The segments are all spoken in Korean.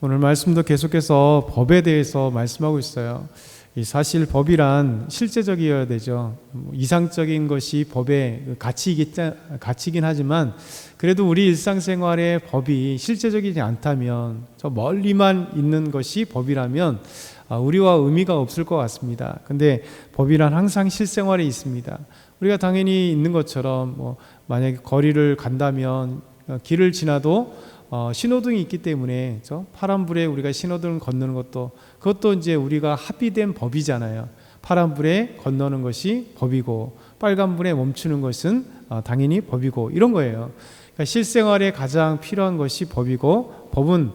오늘 말씀도 계속해서 법에 대해서 말씀하고 있어요. 사실 법이란 실제적이어야 되죠. 이상적인 것이 법의 가치이긴 하지만 그래도 우리 일상생활의 법이 실제적이지 않다면, 저 멀리만 있는 것이 법이라면 우리와 의미가 없을 것 같습니다. 근데 법이란 항상 실생활에 있습니다. 우리가 당연히 있는 것처럼 만약에 거리를 간다면 길을 지나도 신호등이 있기 때문에 파란불에 우리가 신호등을 건너는 그것도 이제 우리가 합의된 법이잖아요. 파란불에 건너는 것이 법이고 빨간불에 멈추는 것은 당연히 법이고 이런 거예요. 그러니까 실생활에 가장 필요한 것이 법이고, 법은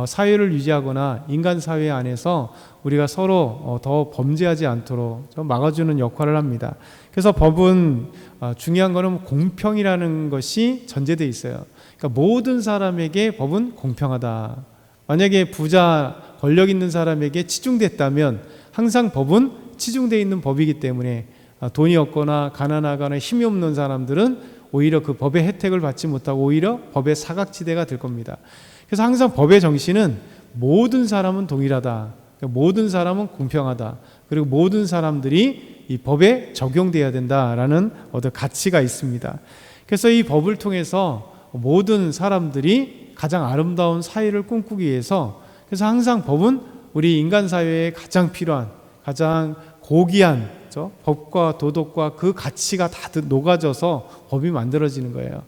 사회를 유지하거나 인간 사회 안에서 우리가 서로 더 범죄하지 않도록 막아주는 역할을 합니다. 그래서 법은 중요한 거는 공평이라는 것이 전제되어 있어요. 그러니까 모든 사람에게 법은 공평하다. 만약에 부자, 권력 있는 사람에게 치중됐다면 항상 법은 치중되어 있는 법이기 때문에 돈이 없거나 가난하거나 힘이 없는 사람들은 오히려 그 법의 혜택을 받지 못하고 오히려 법의 사각지대가 될 겁니다. 그래서 항상 법의 정신은 모든 사람은 동일하다. 그러니까 모든 사람은 공평하다. 그리고 모든 사람들이 이 법에 적용돼야 된다라는 어떤 가치가 있습니다. 그래서 이 법을 통해서 모든 사람들이 가장 아름다운 사회를 꿈꾸기 위해서, 그래서 항상 법은 우리 인간 사회에 가장 필요한, 가장 고귀한 법과 도덕과 그 가치가 다 녹아져서 법이 만들어지는 거예요.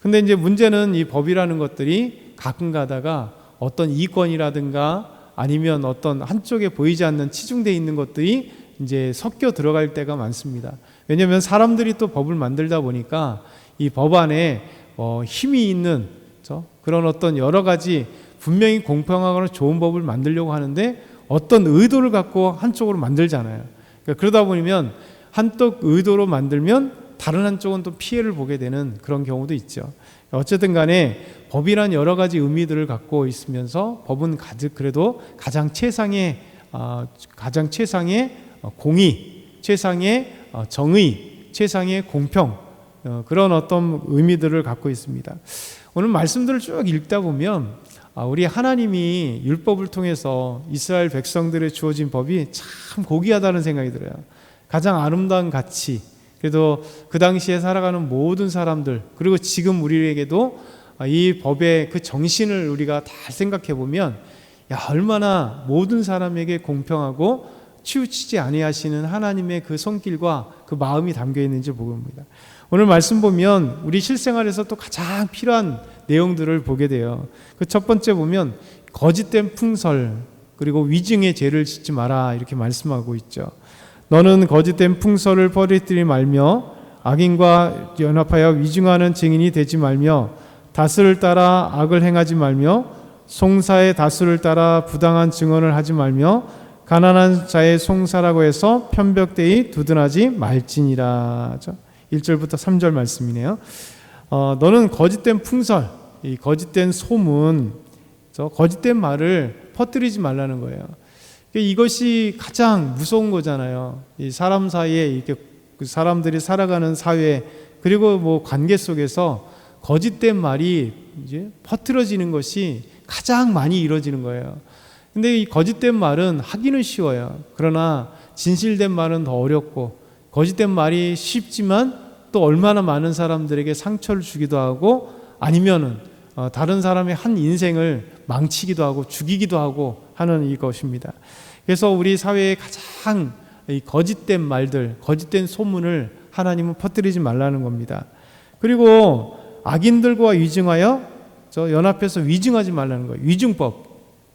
근데 이제 문제는 이 법이라는 것들이 가끔 가다가 어떤 이권이라든가 아니면 어떤 한쪽에 보이지 않는 치중되어 있는 것들이 이제 섞여 들어갈 때가 많습니다. 왜냐하면 사람들이 또 법을 만들다 보니까 이 법 안에 힘이 있는 그런 어떤 여러 가지 분명히 공평하거나 좋은 법을 만들려고 하는데 어떤 의도를 갖고 한쪽으로 만들잖아요. 그러다 보면 한쪽 의도로 만들면 다른 한쪽은 또 피해를 보게 되는 그런 경우도 있죠. 어쨌든 간에 법이란 여러 가지 의미들을 갖고 있으면서 법은 그래도 가장 최상의 공의, 최상의 정의, 최상의 공평, 그런 어떤 의미들을 갖고 있습니다. 오늘 말씀들을 쭉 읽다 보면 우리 하나님이 율법을 통해서 이스라엘 백성들에 주어진 법이 참 고귀하다는 생각이 들어요. 가장 아름다운 가치, 그래도 그 당시에 살아가는 모든 사람들, 그리고 지금 우리에게도 이 법의 그 정신을 우리가 다 생각해 보면 얼마나 모든 사람에게 공평하고 치우치지 아니하시는 하나님의 그 손길과 그 마음이 담겨 있는지 보입니다. 오늘 말씀 보면 우리 실생활에서 또 가장 필요한 내용들을 보게 돼요. 그 첫 번째 보면 거짓된 풍설, 그리고 위증의 죄를 짓지 마라 이렇게 말씀하고 있죠. 너는 거짓된 풍설을 퍼뜨리지 말며 악인과 연합하여 위증하는 증인이 되지 말며 다스를 따라 악을 행하지 말며 송사의 다스를 따라 부당한 증언을 하지 말며 가난한 자의 송사라고 해서 편벽되이 두둔하지 말지니라. 1절부터 3절 말씀이네요. 너는 거짓된 풍설, 이 거짓된 소문, 거짓된 말을 퍼뜨리지 말라는 거예요. 이것이 가장 무서운 거잖아요. 이 사람 사이에 이렇게 사람들이 살아가는 사회, 그리고 관계 속에서 거짓된 말이 이제 퍼뜨려지는 것이 가장 많이 이루어지는 거예요. 근데 이 거짓된 말은 하기는 쉬워요. 그러나 진실된 말은 더 어렵고, 거짓된 말이 쉽지만 또 얼마나 많은 사람들에게 상처를 주기도 하고 아니면은 다른 사람의 한 인생을 망치기도 하고 죽이기도 하고 하는 이것입니다. 그래서 우리 사회에 가장 이 거짓된 말들, 거짓된 소문을 하나님은 퍼뜨리지 말라는 겁니다. 그리고 악인들과 위증하여 연합해서 위증하지 말라는 거예요. 위증법.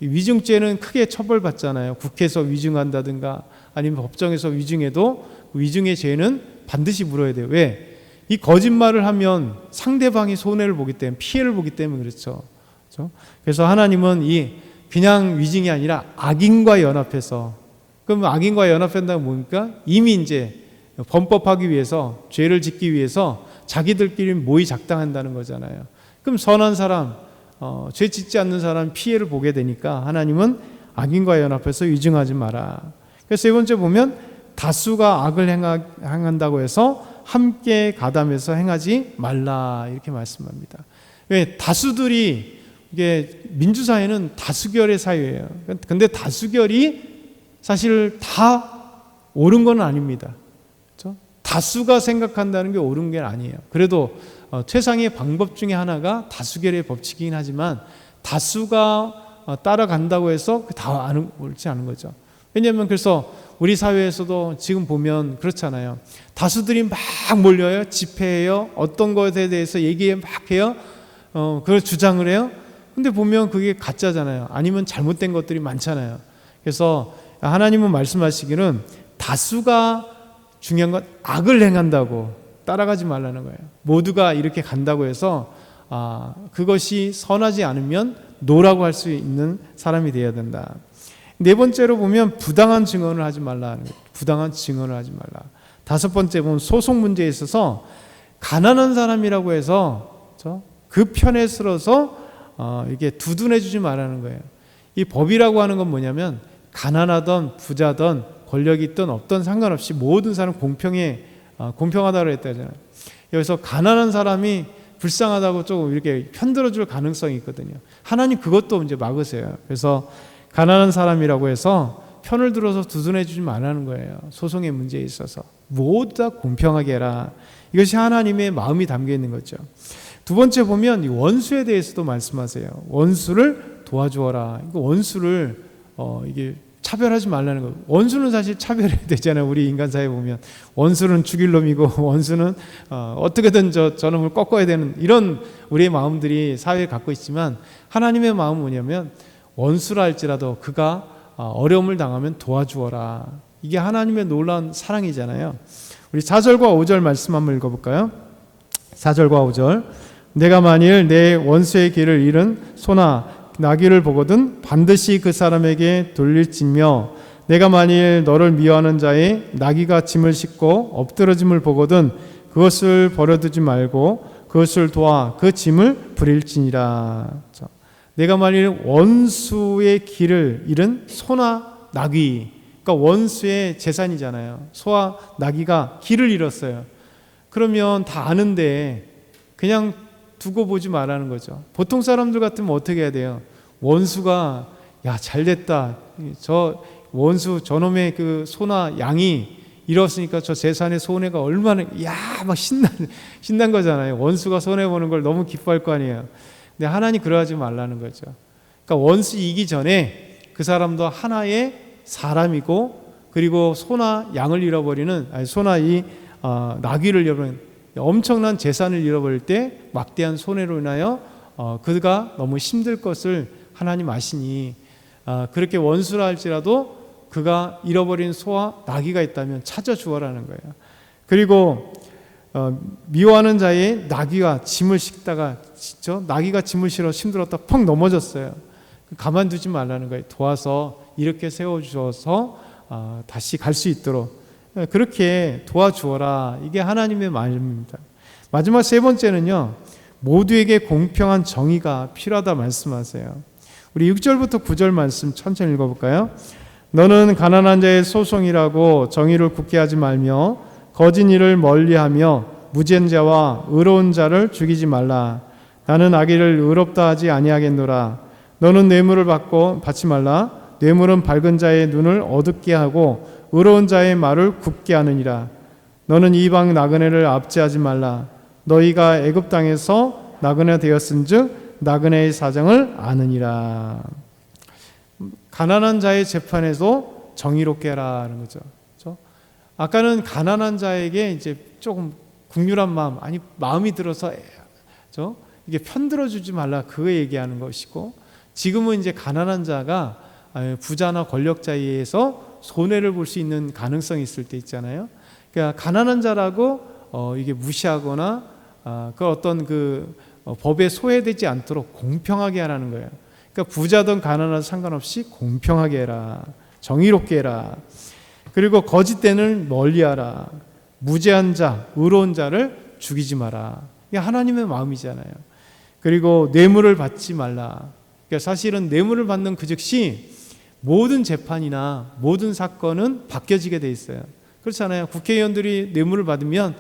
이 위증죄는 크게 처벌받잖아요. 국회에서 위증한다든가 아니면 법정에서 위증해도 위증의 죄는 반드시 물어야 돼요. 왜? 이 거짓말을 하면 상대방이 손해를 보기 때문에, 피해를 보기 때문에 그렇죠. 그래서 하나님은 그냥 위증이 아니라 악인과 연합해서, 그럼 악인과 연합한다는 뭡니까? 이미 이제 범법하기 위해서, 죄를 짓기 위해서 자기들끼리 모의 작당한다는 거잖아요. 그럼 선한 사람, 죄 짓지 않는 사람 피해를 보게 되니까 하나님은 악인과 연합해서 위증하지 마라. 그래서 세 번째 보면 다수가 악을 행한다고 해서 함께 가담해서 행하지 말라 이렇게 말씀합니다. 왜? 다수들이 이게 민주사회는 다수결의 사회예요. 근데 다수결이 사실 다 옳은 건 아닙니다. 그렇죠? 다수가 생각한다는 게 옳은 게 아니에요. 그래도 최상의 방법 중에 하나가 다수결의 법칙이긴 하지만 다수가 따라간다고 해서 다 옳지 않은 거죠. 왜냐하면 그래서 우리 사회에서도 지금 보면 그렇잖아요. 다수들이 막 몰려요. 집회해요. 어떤 것에 대해서 얘기 막 해요. 그걸 주장을 해요. 근데 보면 그게 가짜잖아요. 아니면 잘못된 것들이 많잖아요. 그래서 하나님은 말씀하시기는 다수가 중요한 건 악을 행한다고 따라가지 말라는 거예요. 모두가 이렇게 간다고 해서 그것이 선하지 않으면 노라고 할 수 있는 사람이 되어야 된다. 네 번째로 보면 부당한 증언을 하지 말라는 거예요. 부당한 증언을 하지 말라. 다섯 번째 보면 소송 문제에 있어서 가난한 사람이라고 해서 그 편에 서서 이게 두둔해 주지 말라는 거예요. 이 법이라고 하는 건 뭐냐면 가난하던 부자든 권력이 있든 없든 상관없이 모든 사람 공평하다고 했다잖아요. 여기서 가난한 사람이 불쌍하다고 조금 이렇게 편들어줄 가능성이 있거든요. 하나님 그것도 이제 막으세요. 그래서 가난한 사람이라고 해서 편을 들어서 두둔해 주지 말라는 거예요. 소송의 문제에 있어서 모두 다 공평하게 해라. 이것이 하나님의 마음이 담겨 있는 거죠. 두 번째 보면 원수에 대해서도 말씀하세요. 원수를 도와주어라. 이거 원수를 이게 차별하지 말라는 거예요. 원수는 사실 차별해야 되잖아요. 우리 인간사회 보면 원수는 죽일 놈이고 원수는 어떻게든 저놈을 꺾어야 되는 이런 우리의 마음들이 사회에 갖고 있지만 하나님의 마음은 뭐냐면 원수라 할지라도 그가 어려움을 당하면 도와주어라. 이게 하나님의 놀라운 사랑이잖아요. 우리 4절과 5절 말씀 한번 읽어볼까요? 4절과 5절 내가 만일 내 원수의 길을 잃은 소나 나귀를 보거든 반드시 그 사람에게 돌릴지며 내가 만일 너를 미워하는 자의 나귀가 짐을 싣고 엎드러짐을 보거든 그것을 버려두지 말고 그것을 도와 그 짐을 부릴지니라. 내가 만일 원수의 길을 잃은 소나 나귀, 그러니까 원수의 재산이잖아요. 소와 나귀가 길을 잃었어요. 그러면 다 아는데 그냥 두고 보지 말라는 거죠. 보통 사람들 같으면 어떻게 해야 돼요? 원수가 야 잘됐다. 저 원수 저놈의 그 소나 양이 잃었으니까 저 재산의 손해가 얼마나 막 신난 거잖아요. 원수가 손해 보는 걸 너무 기뻐할 거 아니에요. 근데 하나님 그러하지 말라는 거죠. 그러니까 원수 이기 전에 그 사람도 하나의 사람이고 그리고 소나 양을 잃어버리는 소나 이 나귀를 잃어버리는 엄청난 재산을 잃어버릴 때 막대한 손해로 인하여 그가 너무 힘들 것을 하나님 아시니 그렇게 원수라 할지라도 그가 잃어버린 소와 나귀가 있다면 찾아주어라는 거예요. 그리고 미워하는 자의 나귀가 짐을 싣다가 나귀가 짐을 실어 힘들었다 펑 넘어졌어요. 가만두지 말라는 거예요. 도와서 이렇게 세워주어서 다시 갈 수 있도록 그렇게 도와주어라. 이게 하나님의 말입니다. 마지막 세 번째는요, 모두에게 공평한 정의가 필요하다 말씀하세요. 우리 6절부터 9절 말씀 천천히 읽어볼까요? 너는 가난한 자의 소송이라고 정의를 굳게 하지 말며 거짓 일을 멀리하며 무죄한 자와 의로운 자를 죽이지 말라. 나는 악의를 의롭다 하지 아니하겠노라. 너는 뇌물을 받지 말라. 뇌물은 밝은 자의 눈을 어둡게 하고 의로운 자의 말을 굽게 하느니라. 너는 이방 나그네를 압제하지 말라. 너희가 애굽 땅에서 나그네 되었은즉 나그네의 사정을 아느니라. 가난한 자의 재판에도 정의롭게 하라는 거죠. 그렇죠? 아까는 가난한 자에게 이제 조금 국률한 마음이 들어서 그렇죠? 이게 편들어 주지 말라 그거 얘기하는 것이고, 지금은 이제 가난한 자가 부자나 권력자에 의해서 손해를 볼 수 있는 가능성이 있을 때 있잖아요. 그러니까 가난한 자라고 이게 무시하거나 그 어떤 법에 소외되지 않도록 공평하게 하라는 거예요. 그러니까 부자든 가난하든 상관없이 공평하게 해라. 정의롭게 해라. 그리고 거짓되는 멀리하라. 무죄한 자, 의로운 자를 죽이지 마라. 이게 하나님의 마음이잖아요. 그리고 뇌물을 받지 말라. 그러니까 사실은 뇌물을 받는 그 즉시 모든 재판이나 모든 사건은 바뀌어지게 돼 있어요. 그렇잖아요. 국회의원들이 뇌물을 받으면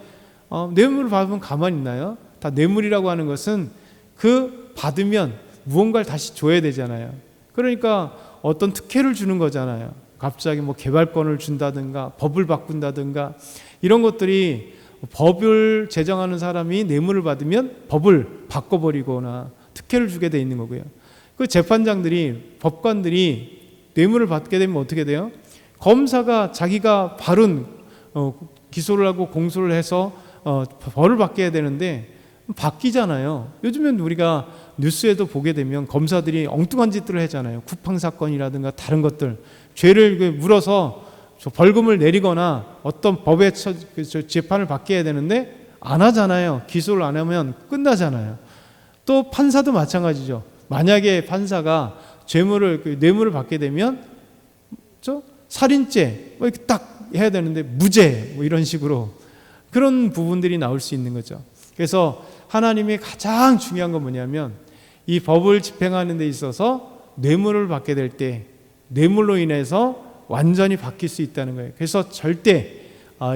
뇌물을 받으면 가만히 있나요? 다 뇌물이라고 하는 것은 그 받으면 무언가를 다시 줘야 되잖아요. 그러니까 어떤 특혜를 주는 거잖아요. 갑자기 뭐 개발권을 준다든가 법을 바꾼다든가 이런 것들이, 법을 제정하는 사람이 뇌물을 받으면 법을 바꿔버리거나 특혜를 주게 돼 있는 거고요. 그 재판장들이, 법관들이 뇌물을 받게 되면 어떻게 돼요? 검사가 자기가 바른 기소를 하고 공소를 해서 벌을 받게 되는데 바뀌잖아요. 요즘엔 우리가 뉴스에도 보게 되면 검사들이 엉뚱한 짓들을 하잖아요. 쿠팡 사건이라든가 다른 것들, 죄를 물어서 벌금을 내리거나 어떤 법에 재판을 받게 해야 되는데 안 하잖아요. 기소를 안 하면 끝나잖아요. 또 판사도 마찬가지죠. 만약에 판사가 뇌물을 받게 되면 살인죄 이렇게 딱 해야 되는데 무죄 이런 식으로 그런 부분들이 나올 수 있는 거죠. 그래서 하나님이 가장 중요한 건 뭐냐면 이 법을 집행하는 데 있어서 뇌물을 받게 될 때 뇌물로 인해서 완전히 바뀔 수 있다는 거예요. 그래서 절대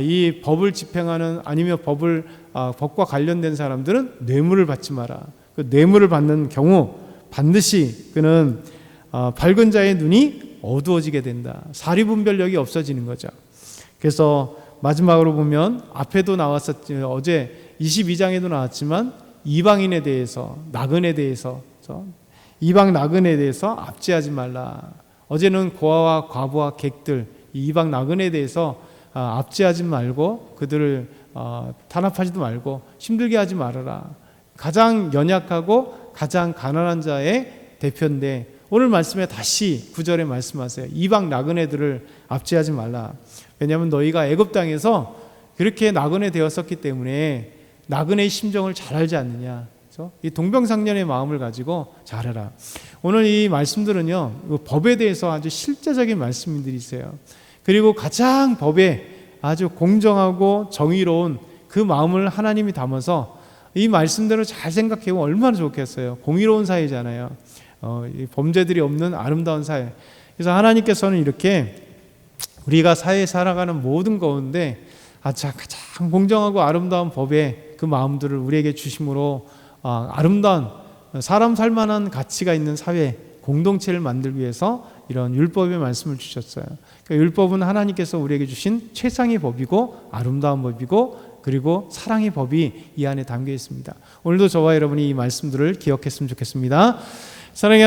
이 법을 집행하는 아니면 법과 관련된 사람들은 뇌물을 받지 마라. 그 뇌물을 받는 경우 반드시 그는 밝은 자의 눈이 어두워지게 된다. 사리분별력이 없어지는 거죠. 그래서 마지막으로 보면 앞에도 나왔었죠. 어제 22장에도 나왔지만 이방인에 대해서, 나그네에 대해서, 이방 나그네에 대해서 압제하지 말라. 어제는 고아와 과부와 객들, 이방 나그네에 대해서 압제하지 말고 그들을 탄압하지도 말고 힘들게 하지 말아라. 가장 연약하고 가장 가난한 자의 대표인데 오늘 말씀에 다시 9절에 말씀하세요. 이방 나그네들을 압제하지 말라. 왜냐하면 너희가 애굽 땅에서 그렇게 나그네 되었었기 때문에 나그네의 심정을 잘 알지 않느냐. 그렇죠? 이 동병상련의 마음을 가지고 잘해라. 오늘 이 말씀들은요, 법에 대해서 아주 실제적인 말씀들이 있어요. 그리고 가장 법에 아주 공정하고 정의로운 그 마음을 하나님이 담아서 이 말씀대로 잘 생각해보면 얼마나 좋겠어요. 공의로운 사회잖아요. 이 범죄들이 없는 아름다운 사회. 그래서 하나님께서는 이렇게 우리가 사회에 살아가는 모든 가운데 가장 공정하고 아름다운 법의 그 마음들을 우리에게 주심으로 아름다운 사람 살만한 가치가 있는 사회 공동체를 만들기 위해서 이런 율법의 말씀을 주셨어요. 그러니까 율법은 하나님께서 우리에게 주신 최상의 법이고 아름다운 법이고 그리고 사랑의 법이 이 안에 담겨 있습니다. 오늘도 저와 여러분이 이 말씀들을 기억했으면 좋겠습니다. 사랑의